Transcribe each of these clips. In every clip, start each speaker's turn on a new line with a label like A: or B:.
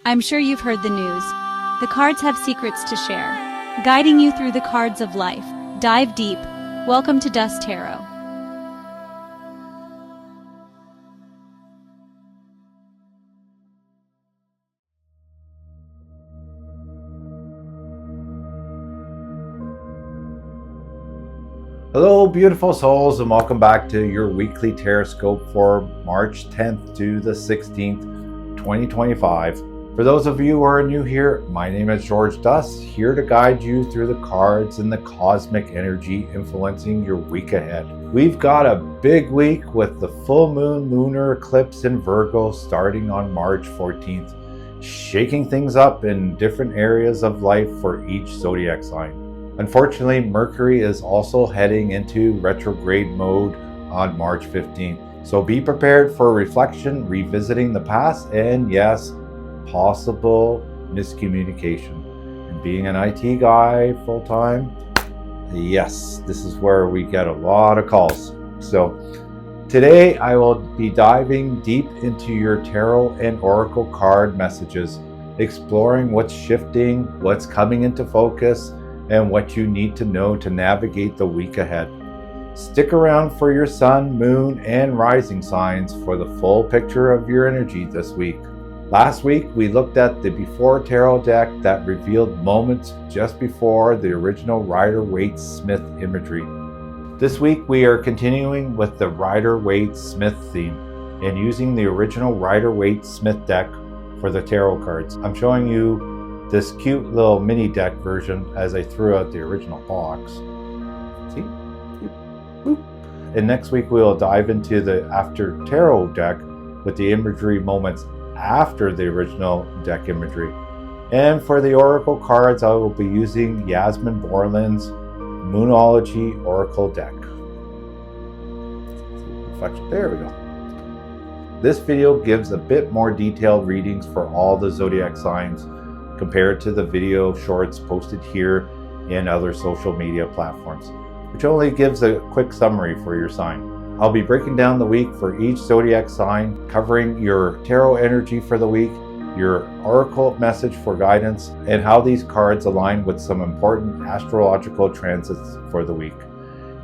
A: I'm sure you've heard the news. The cards have secrets to share, guiding you through the cards of life. Dive deep. Welcome to Dust Tarot.
B: Hello, beautiful souls, and welcome back to your weekly Tarotscope for March 10th to the 16th, 2025. For those of you who are new here, my name is George Dust, here to guide you through the cards and the cosmic energy influencing your week ahead. We've got a big week with the full moon lunar eclipse in Virgo starting on March 14th, shaking things up in different areas of life for each zodiac sign. Unfortunately, Mercury is also heading into retrograde mode on March 15th. So be prepared for reflection, revisiting the past, and yes, possible miscommunication. And being an IT guy full-time, yes, this is where we get a lot of calls. So today I will be diving deep into your tarot and oracle card messages, exploring what's shifting, what's coming into focus, and what you need to know to navigate the week ahead. Stick around for your sun, moon, and rising signs for the full picture of your energy this week. Last week, we looked at the Before Tarot deck that revealed moments just before the original Rider-Waite-Smith imagery. This week, we are continuing with the Rider-Waite-Smith theme and using the original Rider-Waite-Smith deck for the tarot cards. I'm showing you this cute little mini deck version as I threw out the original box. See? Boop. And next week we'll dive into the After Tarot deck with the imagery moments after the original deck imagery. And for the Oracle cards, I will be using Yasmin Borland's Moonology Oracle deck. There we go. This video gives a bit more detailed readings for all the zodiac signs compared to the video shorts posted here and other social media platforms, which only gives a quick summary for your sign. I'll be breaking down the week for each zodiac sign, covering your tarot energy for the week, your oracle message for guidance, and how these cards align with some important astrological transits for the week.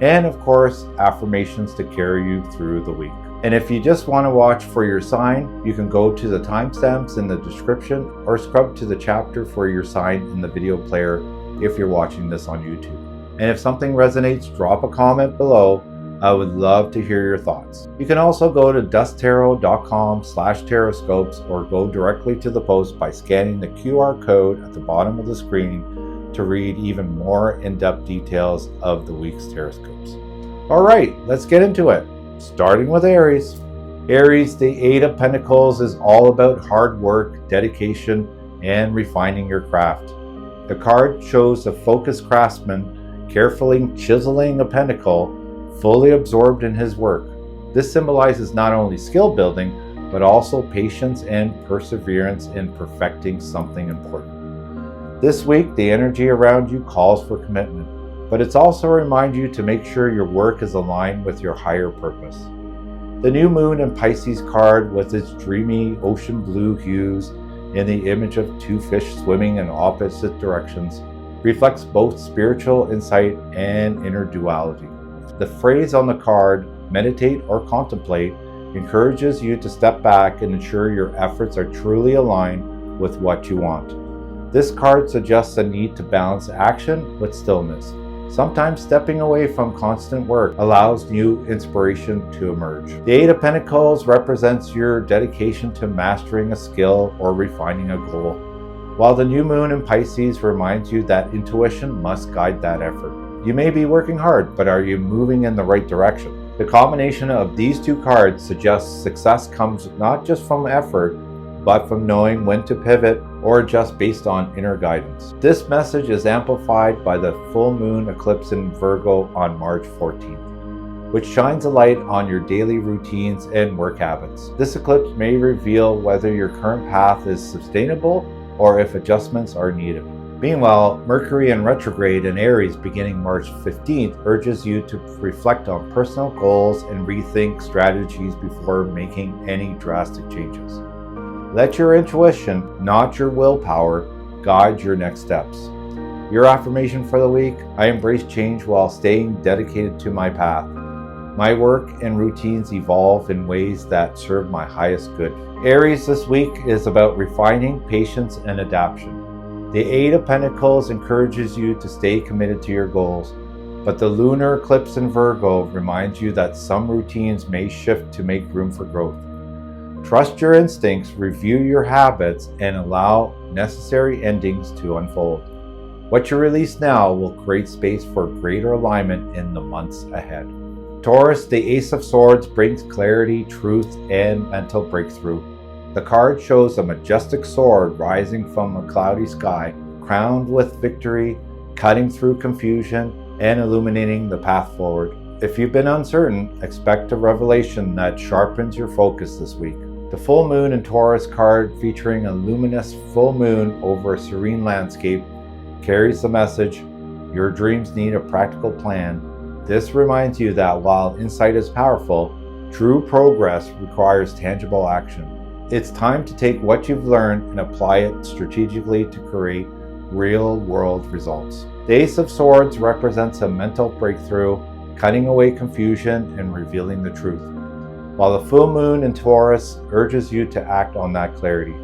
B: And of course, affirmations to carry you through the week. And if you just want to watch for your sign, you can go to the timestamps in the description or scrub to the chapter for your sign in the video player if you're watching this on YouTube. And if something resonates, drop a comment below. I would love to hear your thoughts. You can also go to dusttarot.com/tarotscopes or go directly to the post by scanning the QR code at the bottom of the screen to read even more in-depth details of the week's Tarotscopes. All right, let's get into it. Starting with Aries. Aries, the Eight of Pentacles is all about hard work, dedication, and refining your craft. The card shows a focused craftsman carefully chiseling a pentacle, fully absorbed in his work. This symbolizes not only skill building, but also patience and perseverance in perfecting something important. This week, the energy around you calls for commitment, but it's also a reminder you to make sure your work is aligned with your higher purpose. The new moon in Pisces card with its dreamy ocean blue hues and the image of two fish swimming in opposite directions reflects both spiritual insight and inner duality. The phrase on the card, meditate or contemplate, encourages you to step back and ensure your efforts are truly aligned with what you want. This card suggests a need to balance action with stillness. Sometimes stepping away from constant work allows new inspiration to emerge. The Eight of Pentacles represents your dedication to mastering a skill or refining a goal, while the new moon in Pisces reminds you that intuition must guide that effort. You may be working hard, but are you moving in the right direction? The combination of these two cards suggests success comes not just from effort, but from knowing when to pivot or adjust based on inner guidance. This message is amplified by the full moon eclipse in Virgo on March 14th, which shines a light on your daily routines and work habits. This eclipse may reveal whether your current path is sustainable or if adjustments are needed. Meanwhile, Mercury in retrograde in Aries beginning March 15th urges you to reflect on personal goals and rethink strategies before making any drastic changes. Let your intuition, not your willpower, guide your next steps. Your affirmation for the week: I embrace change while staying dedicated to my path. My work and routines evolve in ways that serve my highest good. Aries this week is about refining, patience, and adaptation. The Eight of Pentacles encourages you to stay committed to your goals, but the lunar eclipse in Virgo reminds you that some routines may shift to make room for growth. Trust your instincts, review your habits, and allow necessary endings to unfold. What you release now will create space for greater alignment in the months ahead. Taurus, the Ace of Swords brings clarity, truth, and mental breakthrough. The card shows a majestic sword rising from a cloudy sky, crowned with victory, cutting through confusion, and illuminating the path forward. If you've been uncertain, expect a revelation that sharpens your focus this week. The Full Moon in Taurus card, featuring a luminous full moon over a serene landscape, carries the message, your dreams need a practical plan. This reminds you that while insight is powerful, true progress requires tangible action. It's time to take what you've learned and apply it strategically to create real-world results. The Ace of Swords represents a mental breakthrough, cutting away confusion and revealing the truth, while the full moon in Taurus urges you to act on that clarity.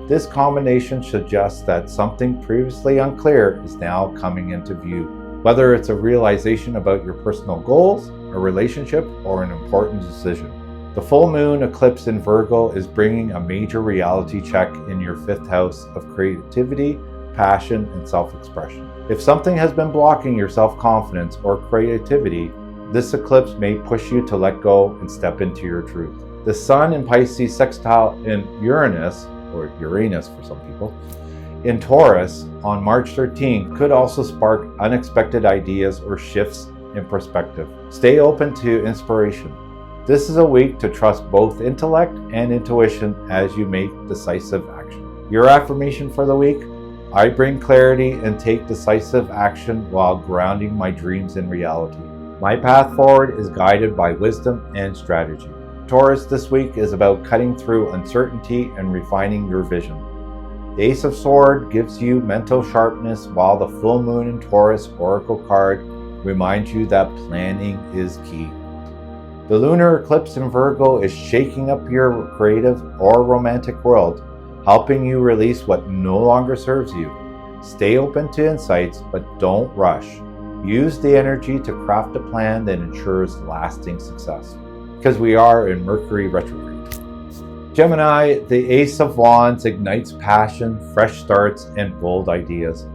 B: This combination suggests that something previously unclear is now coming into view, whether it's a realization about your personal goals, a relationship, or an important decision. The full moon eclipse in Virgo is bringing a major reality check in your 5th house of creativity, passion, and self-expression. If something has been blocking your self-confidence or creativity, this eclipse may push you to let go and step into your truth. The Sun in Pisces sextile in Uranus, or Uranus for some people, in Taurus on March 13 could also spark unexpected ideas or shifts in perspective. Stay open to inspiration. This is a week to trust both intellect and intuition as you make decisive action. Your affirmation for the week: I bring clarity and take decisive action while grounding my dreams in reality. My path forward is guided by wisdom and strategy. Taurus this week is about cutting through uncertainty and refining your vision. The Ace of Swords gives you mental sharpness, while the full moon in Taurus oracle card reminds you that planning is key. The lunar eclipse in Virgo is shaking up your creative or romantic world, helping you release what no longer serves you. Stay open to insights, but don't rush. Use the energy to craft a plan that ensures lasting success, because we are in Mercury Retrograde. Gemini, the Ace of Wands ignites passion, fresh starts, and bold ideas.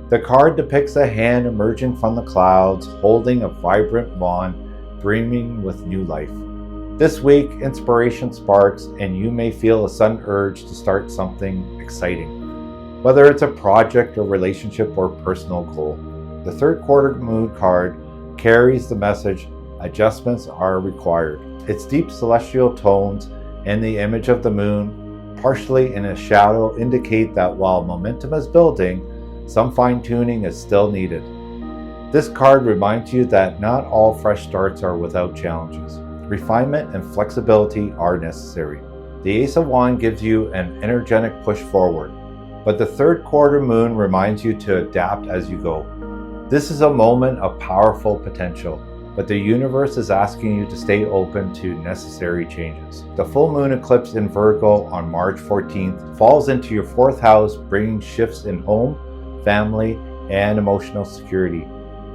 B: The card depicts a hand emerging from the clouds, holding a vibrant wand, brimming with new life. This week, inspiration sparks, and you may feel a sudden urge to start something exciting, whether it's a project, a relationship, or personal goal. The third quarter moon card carries the message, adjustments are required. Its deep celestial tones and the image of the moon, partially in a shadow, indicate that while momentum is building, some fine-tuning is still needed. This card reminds you that not all fresh starts are without challenges. Refinement and flexibility are necessary. The Ace of Wands gives you an energetic push forward, but the third quarter moon reminds you to adapt as you go. This is a moment of powerful potential, but the universe is asking you to stay open to necessary changes. The full moon eclipse in Virgo on March 14th falls into your 4th house, bringing shifts in home, family, and emotional security.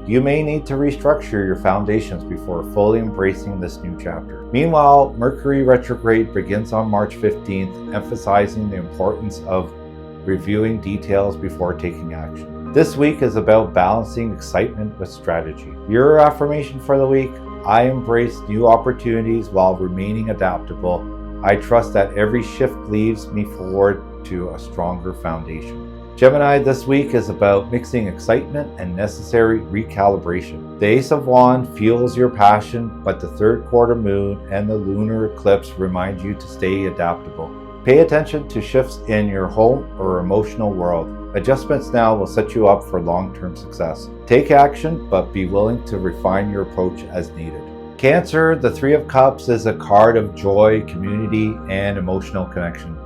B: You may need to restructure your foundations before fully embracing this new chapter. Meanwhile, Mercury retrograde begins on March 15th, emphasizing the importance of reviewing details before taking action. This week is about balancing excitement with strategy. Your affirmation for the week: I embrace new opportunities while remaining adaptable. I trust that every shift leads me forward to a stronger foundation. Gemini this week is about mixing excitement and necessary recalibration. The Ace of Wands fuels your passion, but the third quarter moon and the lunar eclipse remind you to stay adaptable. Pay attention to shifts in your home or emotional world. Adjustments now will set you up for long-term success. Take action, but be willing to refine your approach as needed. Cancer, the Three of Cups is a card of joy, community, and emotional connection.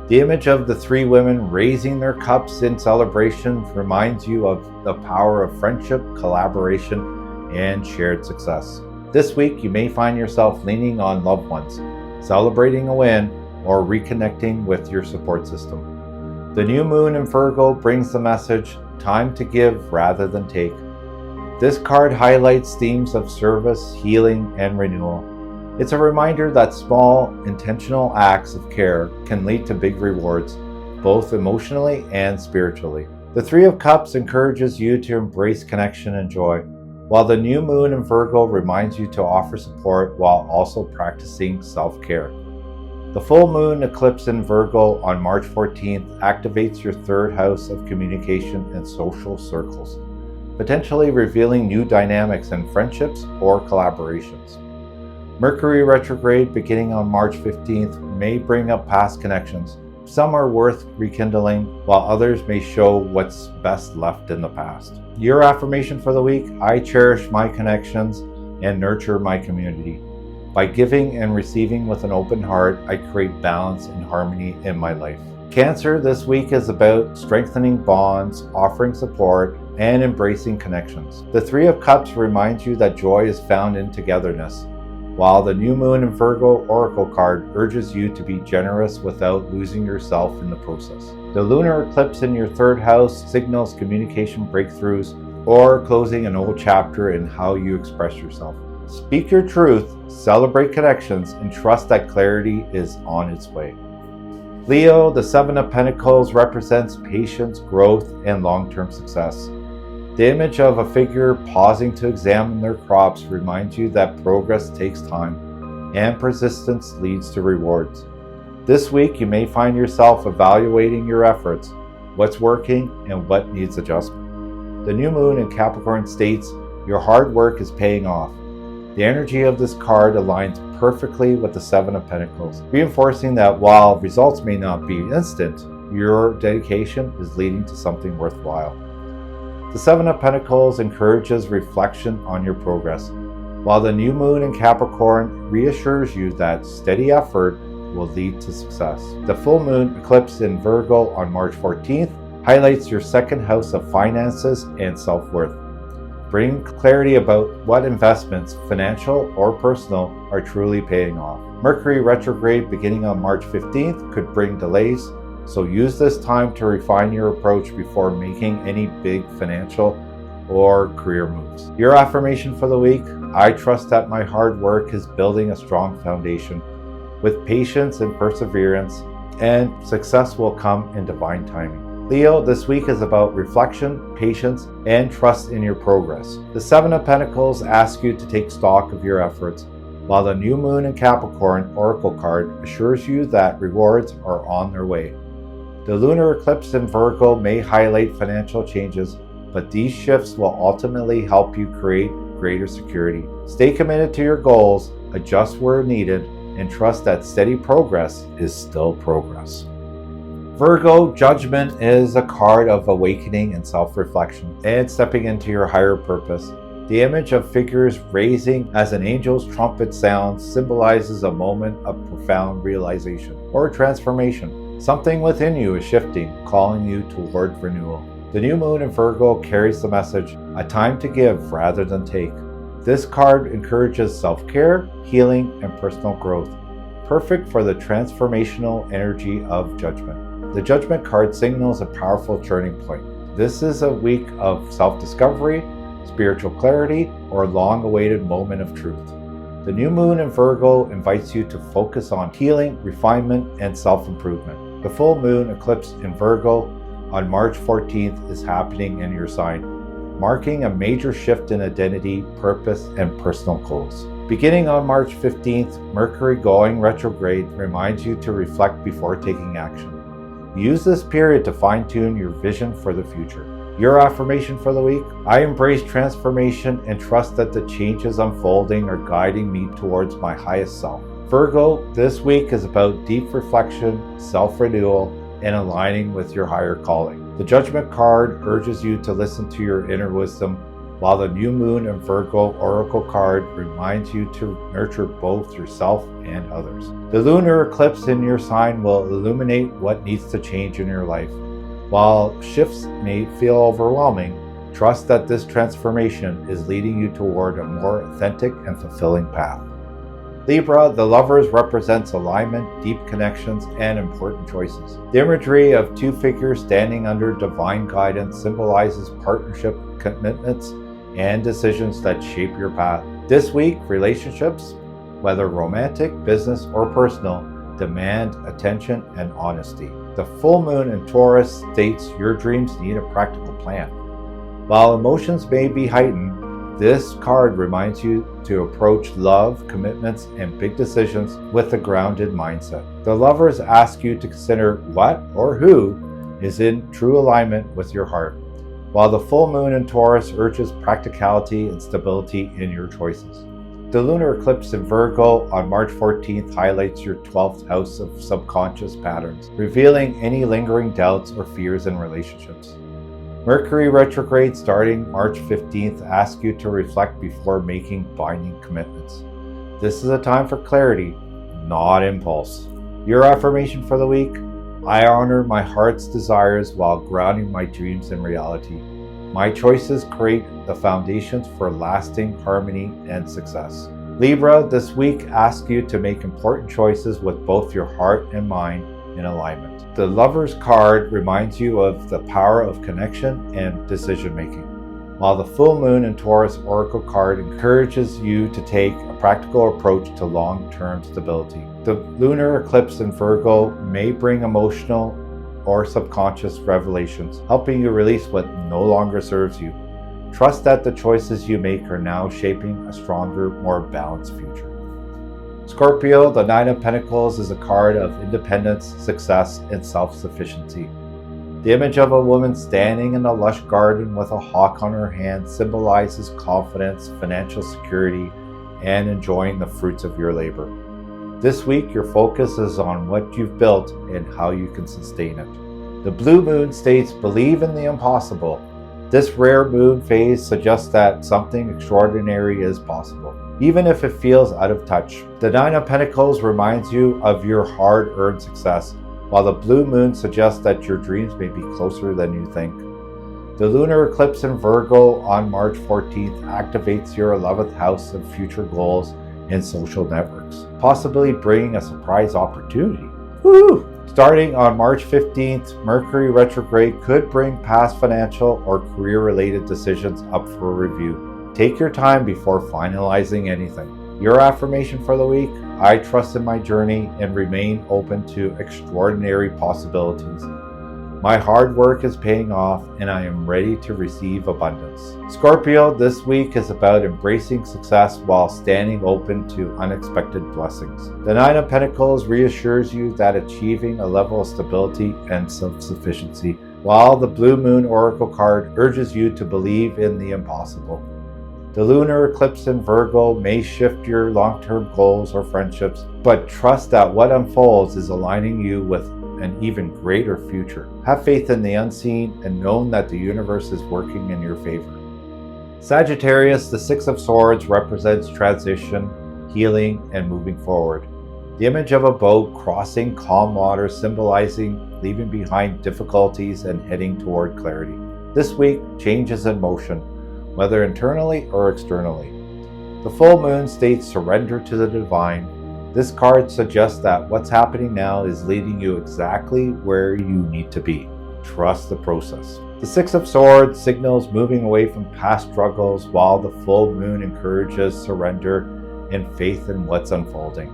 B: The image of the three women raising their cups in celebration reminds you of the power of friendship, collaboration, and shared success. This week, you may find yourself leaning on loved ones, celebrating a win, or reconnecting with your support system. The new moon in Virgo brings the message, time to give rather than take. This card highlights themes of service, healing, and renewal. It's a reminder that small, intentional acts of care can lead to big rewards, both emotionally and spiritually. The Three of Cups encourages you to embrace connection and joy, while the new moon in Virgo reminds you to offer support while also practicing self-care. The full moon eclipse in Virgo on March 14th activates your third house of communication and social circles, potentially revealing new dynamics in friendships or collaborations. Mercury retrograde beginning on March 15th may bring up past connections. Some are worth rekindling, while others may show what's best left in the past. Your affirmation for the week: I cherish my connections and nurture my community. By giving and receiving with an open heart, I create balance and harmony in my life. Cancer this week is about strengthening bonds, offering support, and embracing connections. The Three of Cups reminds you that joy is found in togetherness, while the new moon in Virgo oracle card urges you to be generous without losing yourself in the process. The lunar eclipse in your third house signals communication breakthroughs or closing an old chapter in how you express yourself. Speak your truth, celebrate connections, and trust that clarity is on its way. Leo, the Seven of Pentacles represents patience, growth, and long-term success. The image of a figure pausing to examine their crops reminds you that progress takes time and persistence leads to rewards. This week, you may find yourself evaluating your efforts, what's working and what needs adjustment. The new moon in Capricorn states your hard work is paying off. The energy of this card aligns perfectly with the Seven of Pentacles, reinforcing that while results may not be instant, your dedication is leading to something worthwhile. The Seven of Pentacles encourages reflection on your progress, while the new moon in Capricorn reassures you that steady effort will lead to success. The full moon eclipse in Virgo on March 14th highlights your second house of finances and self-worth. Bring clarity about what investments, financial or personal, are truly paying off. Mercury retrograde beginning on March 15th could bring delays, so use this time to refine your approach before making any big financial or career moves. Your affirmation for the week: I trust that my hard work is building a strong foundation. With patience and perseverance, and success will come in divine timing. Leo, this week is about reflection, patience, and trust in your progress. The Seven of Pentacles asks you to take stock of your efforts, while the new moon in Capricorn oracle card assures you that rewards are on their way. The lunar eclipse in Virgo may highlight financial changes, but these shifts will ultimately help you create greater security. Stay committed to your goals, adjust where needed, and trust that steady progress is still progress. Virgo, Judgment is a card of awakening and self-reflection and stepping into your higher purpose. The image of figures raising as an angel's trumpet sounds symbolizes a moment of profound realization or transformation. Something within you is shifting, calling you toward renewal. The new moon in Virgo carries the message, a time to give rather than take. This card encourages self-care, healing, and personal growth, perfect for the transformational energy of Judgment. The Judgment card signals a powerful turning point. This is a week of self-discovery, spiritual clarity, or a long-awaited moment of truth. The new moon in Virgo invites you to focus on healing, refinement, and self-improvement. The full moon eclipse in Virgo on March 14th is happening in your sign, marking a major shift in identity, purpose, and personal goals. Beginning on March 15th, Mercury going retrograde reminds you to reflect before taking action. Use this period to fine-tune your vision for the future. Your affirmation for the week: I embrace transformation and trust that the changes unfolding are guiding me towards my highest self. Virgo, this week is about deep reflection, self-renewal, and aligning with your higher calling. The Judgment card urges you to listen to your inner wisdom, while the new moon in Virgo oracle card reminds you to nurture both yourself and others. The lunar eclipse in your sign will illuminate what needs to change in your life. While shifts may feel overwhelming, trust that this transformation is leading you toward a more authentic and fulfilling path. Libra, the lovers, represents alignment, deep connections, and important choices. The imagery of two figures standing under divine guidance symbolizes partnership, commitments, and decisions that shape your path. This week, relationships, whether romantic, business, or personal, demand attention and honesty. The full moon in Taurus states your dreams need a practical plan. While emotions may be heightened, this card reminds you to approach love, commitments, and big decisions with a grounded mindset. The lovers ask you to consider what or who is in true alignment with your heart, while the full moon in Taurus urges practicality and stability in your choices. The lunar eclipse in Virgo on March 14th highlights your 12th house of subconscious patterns, revealing any lingering doubts or fears in relationships. Mercury retrograde starting March 15th asks you to reflect before making binding commitments. This is a time for clarity, not impulse. Your affirmation for the week: I honor my heart's desires while grounding my dreams in reality. My choices create the foundations for lasting harmony and success. Libra, this week asks you to make important choices with both your heart and mind in alignment. The Lover's card reminds you of the power of connection and decision making, while the full moon in Taurus oracle card encourages you to take a practical approach to long-term stability. The lunar eclipse in Virgo may bring emotional or subconscious revelations, helping you release what no longer serves you. Trust that the choices you make are now shaping a stronger, more balanced future. Scorpio, the Nine of Pentacles is a card of independence, success, and self-sufficiency. The image of a woman standing in a lush garden with a hawk on her hand symbolizes confidence, financial security, and enjoying the fruits of your labor. This week, your focus is on what you've built and how you can sustain it. The blue moon states, believe in the impossible. This rare moon phase suggests that something extraordinary is possible, even if it feels out of touch. The Nine of Pentacles reminds you of your hard-earned success, while the blue moon suggests that your dreams may be closer than you think. The lunar eclipse in Virgo on March 14th activates your 11th house of future goals and social networks, possibly bringing a surprise opportunity. Woo! Starting on March 15th, Mercury retrograde could bring past financial or career-related decisions up for review. Take your time before finalizing anything. Your affirmation for the week: I trust in my journey and remain open to extraordinary possibilities. My hard work is paying off and I am ready to receive abundance. Scorpio, this week is about embracing success while standing open to unexpected blessings. The Nine of Pentacles reassures you that achieving a level of stability and self-sufficiency, while the Blue Moon Oracle card urges you to believe in the impossible. The lunar eclipse in Virgo may shift your long-term goals or friendships, but trust that what unfolds is aligning you with an even greater future. Have faith in the unseen and know that the universe is working in your favor. Sagittarius, the Six of Swords represents transition, healing, and moving forward. The image of a boat crossing calm water symbolizing leaving behind difficulties and heading toward clarity. This week, change is in motion, whether internally or externally. The full moon states surrender to the divine. This card suggests that what's happening now is leading you exactly where you need to be. Trust the process. The Six of Swords signals moving away from past struggles, while the full moon encourages surrender and faith in what's unfolding.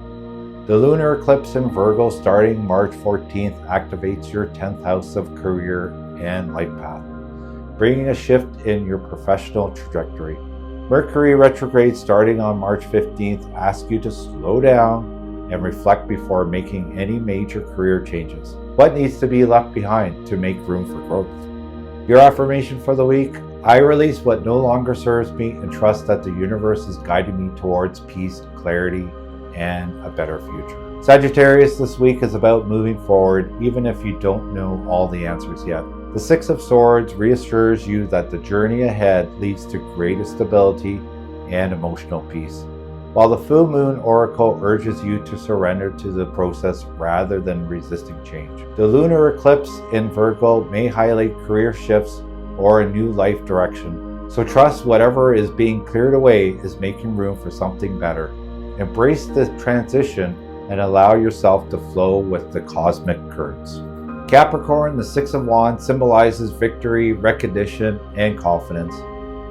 B: The lunar eclipse in Virgo starting March 14th activates your 10th house of career and life path, bringing a shift in your professional trajectory. Mercury retrograde starting on March 15th asks you to slow down and reflect before making any major career changes. What needs to be left behind to make room for growth? Your affirmation for the week: I release what no longer serves me and trust that the universe is guiding me towards peace, clarity, and a better future. Sagittarius, this week is about moving forward, even if you don't know all the answers yet. The Six of Swords reassures you that the journey ahead leads to greater stability and emotional peace. while the full moon oracle urges you to surrender to the process rather than resisting change. The lunar eclipse in Virgo may highlight career shifts or a new life direction. So trust whatever is being cleared away is making room for something better. Embrace the transition and allow yourself to flow with the cosmic currents. Capricorn, the Six of Wands, symbolizes victory, recognition, and confidence.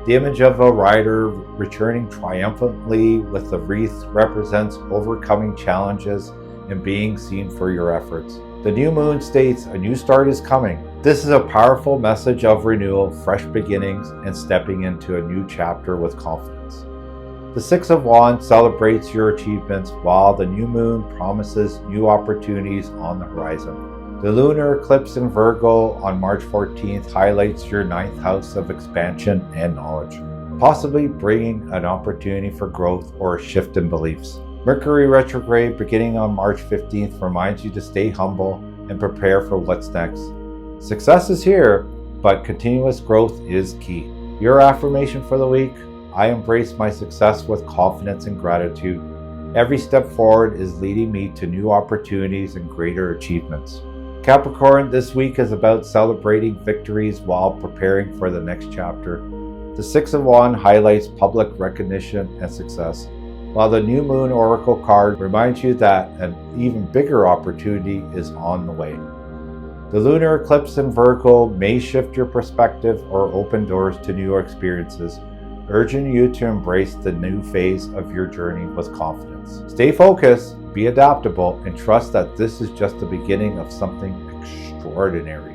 B: The image of a rider returning triumphantly with the wreath represents overcoming challenges and being seen for your efforts. The new moon states a new start is coming. This is a powerful message of renewal, fresh beginnings, and stepping into a new chapter with confidence. The Six of Wands celebrates your achievements, while the new moon promises new opportunities on the horizon. The lunar eclipse in Virgo on March 14th highlights your ninth house of expansion and knowledge, possibly bringing an opportunity for growth or a shift in beliefs. Mercury retrograde beginning on March 15th reminds you to stay humble and prepare for what's next. Success is here, but continuous growth is key. Your affirmation for the week: I embrace my success with confidence and gratitude. Every step forward is leading me to new opportunities and greater achievements. Capricorn, this week is about celebrating victories while preparing for the next chapter. The Six of Wands highlights public recognition and success, while the new moon oracle card reminds you that an even bigger opportunity is on the way. The lunar eclipse in Virgo may shift your perspective or open doors to new experiences, urging you to embrace the new phase of your journey with confidence. Stay focused, be adaptable, and trust that this is just the beginning of something extraordinary.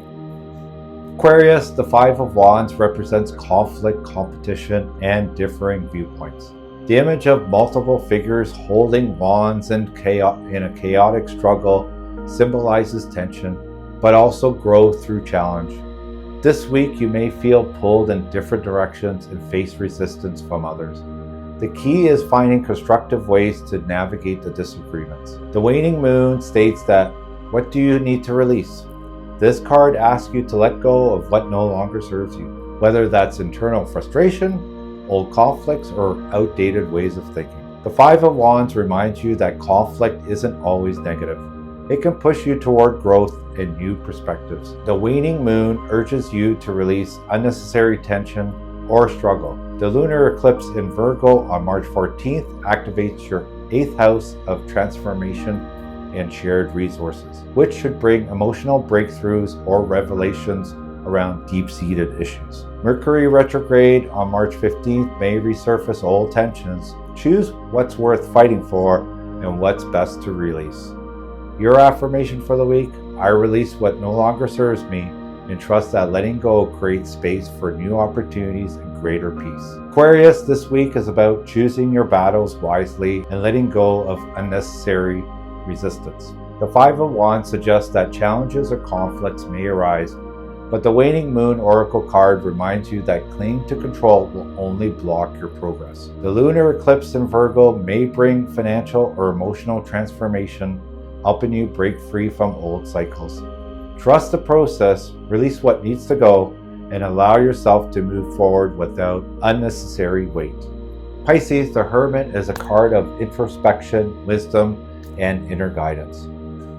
B: Aquarius, the Five of Wands, represents conflict, competition, and differing viewpoints. The image of multiple figures holding wands in a chaotic struggle symbolizes tension, but also growth through challenge. This week, you may feel pulled in different directions and face resistance from others. The key is finding constructive ways to navigate the disagreements. The waning moon states that, what do you need to release? This card asks you to let go of what no longer serves you, whether that's internal frustration, old conflicts, or outdated ways of thinking. The Five of Wands reminds you that conflict isn't always negative. It can push you toward growth and new perspectives. The waning moon urges you to release unnecessary tension or struggle. The lunar eclipse in Virgo on March 14th activates your 8th house of transformation and shared resources, which should bring emotional breakthroughs or revelations around deep-seated issues. Mercury retrograde on March 15th may resurface old tensions. Choose what's worth fighting for and what's best to release. Your affirmation for the week: I release what no longer serves me and trust that letting go creates space for new opportunities and greater peace. Aquarius, this week is about choosing your battles wisely and letting go of unnecessary resistance. The Five of Wands suggests that challenges or conflicts may arise, but the waning moon oracle card reminds you that clinging to control will only block your progress. The lunar eclipse in Virgo may bring financial or emotional transformation, helping you break free from old cycles. Trust the process, release what needs to go, and allow yourself to move forward without unnecessary weight. Pisces, the Hermit, is a card of introspection, wisdom, and inner guidance.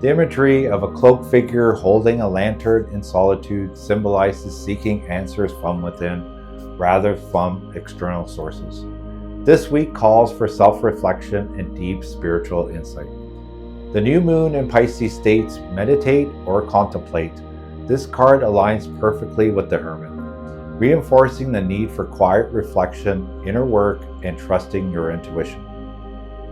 B: The imagery of a cloaked figure holding a lantern in solitude symbolizes seeking answers from within rather from external sources. This week calls for self-reflection and deep spiritual insight. The new moon in Pisces states, meditate or contemplate. This card aligns perfectly with the Hermit, reinforcing the need for quiet reflection, inner work, and trusting your intuition.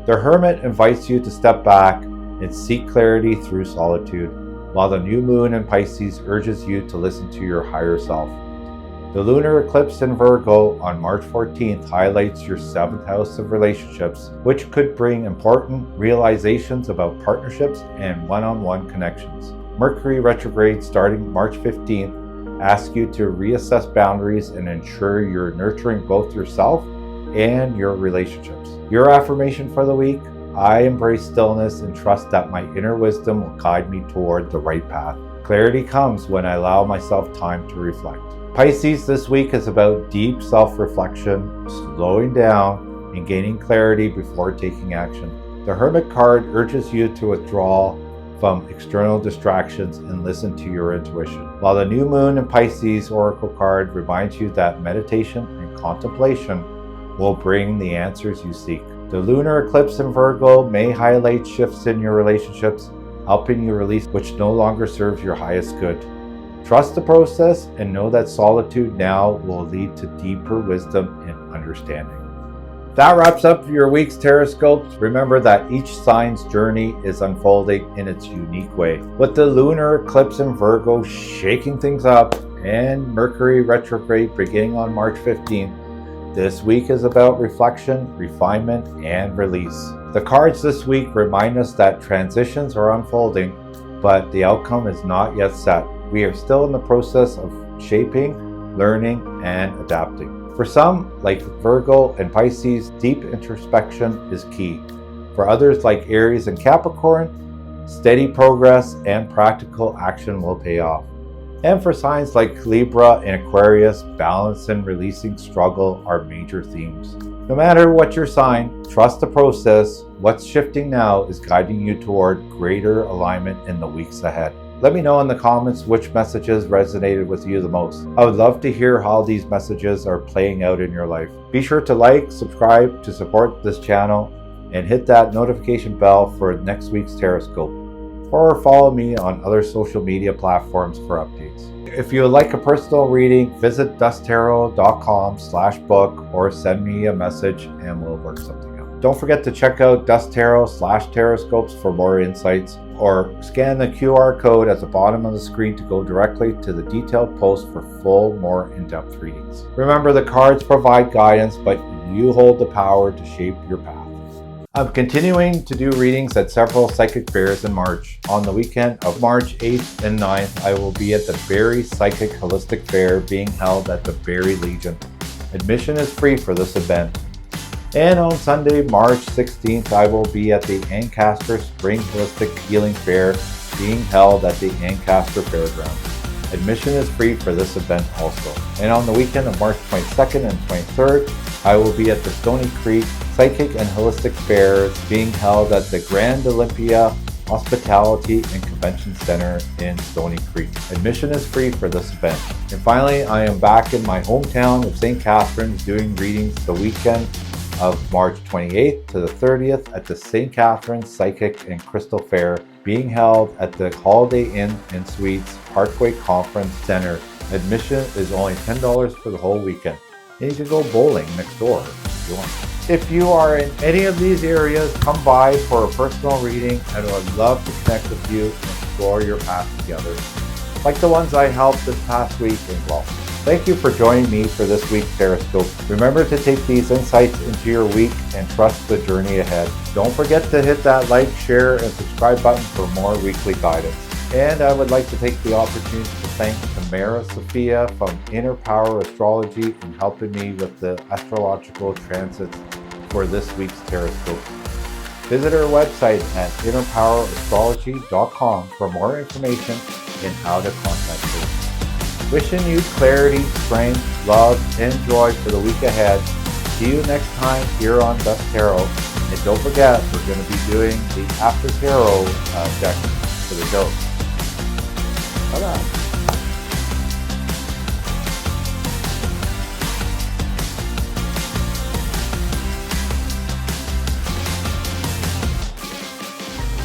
B: The Hermit invites you to step back and seek clarity through solitude, while the new moon in Pisces urges you to listen to your higher self. The lunar eclipse in Virgo on March 14th highlights your 7th house of relationships, which could bring important realizations about partnerships and one-on-one connections. Mercury retrograde starting March 15th asks you to reassess boundaries and ensure you're nurturing both yourself and your relationships. Your affirmation for the week: I embrace stillness and trust that my inner wisdom will guide me toward the right path. Clarity comes when I allow myself time to reflect. Pisces, this week is about deep self-reflection, slowing down, and gaining clarity before taking action. The Hermit card urges you to withdraw from external distractions and listen to your intuition, while the New Moon in Pisces Oracle card reminds you that meditation and contemplation will bring the answers you seek. The Lunar Eclipse in Virgo may highlight shifts in your relationships, helping you release which no longer serves your highest good. Trust the process and know that solitude now will lead to deeper wisdom and understanding. That wraps up your week's Tarotscopes. Remember that each sign's journey is unfolding in its unique way. With the lunar eclipse in Virgo shaking things up and Mercury retrograde beginning on March 15th, this week is about reflection, refinement, and release. The cards this week remind us that transitions are unfolding, but the outcome is not yet set. We are still in the process of shaping, learning, and adapting. For some, like Virgo and Pisces, deep introspection is key. For others, like Aries and Capricorn, steady progress and practical action will pay off. And for signs like Libra and Aquarius, balance and releasing struggle are major themes. No matter what your sign, trust the process. What's shifting now is guiding you toward greater alignment in the weeks ahead. Let me know in the comments which messages resonated with you the most. I would love to hear how these messages are playing out in your life. Be sure to like, subscribe to support this channel, and hit that notification bell for next week's Tarotscope. Or follow me on other social media platforms for updates. If you would like a personal reading, visit dusttarot.com/book or send me a message and we'll work something out. Don't forget to check out dusttarot/Tarotscopes for more insights, or scan the QR code at the bottom of the screen to go directly to the detailed post for full, more in-depth readings. Remember, the cards provide guidance, but you hold the power to shape your path. I'm continuing to do readings at several psychic fairs in March. On the weekend of March 8th and 9th, I will be at the Barrie Psychic Holistic Fair being held at the Barrie Legion. Admission is free for this event. And on Sunday, March 16th, I will be at the Ancaster Spring Holistic Healing Fair being held at the Ancaster Fairgrounds. Admission is free for this event also. And on the weekend of March 22nd and 23rd, I will be at the Stony Creek Psychic and Holistic Fairs being held at the Grand Olympia Hospitality and Convention Center in Stony Creek. Admission is free for this event. And finally, I am back in my hometown of St. Catharines doing readings the weekend of March 28th to the 30th at the St. Catharines Psychic and Crystal Fair being held at the Holiday Inn and Suites Parkway Conference Center. Admission is only $10 for the whole weekend. And you can go bowling next door if you want. If you are in any of these areas, come by for a personal reading, and I would love to connect with you and explore your path together, like the ones I helped this past week in Guelph. Thank you for joining me for this week's Tarotscope. Remember to take these insights into your week and trust the journey ahead. Don't forget to hit that like, share, and subscribe button for more weekly guidance. And I would like to take the opportunity to thank Tamara Sophia from Inner Power Astrology in helping me with the astrological transits for this week's Tarotscope. Visit our website at innerpowerastrology.com for more information and how to contact her. Wishing you clarity, strength, love, and joy for the week ahead. See you next time here on Dust Tarot. And don't forget, we're going to be doing the After Tarot deck for the show. Bye-bye.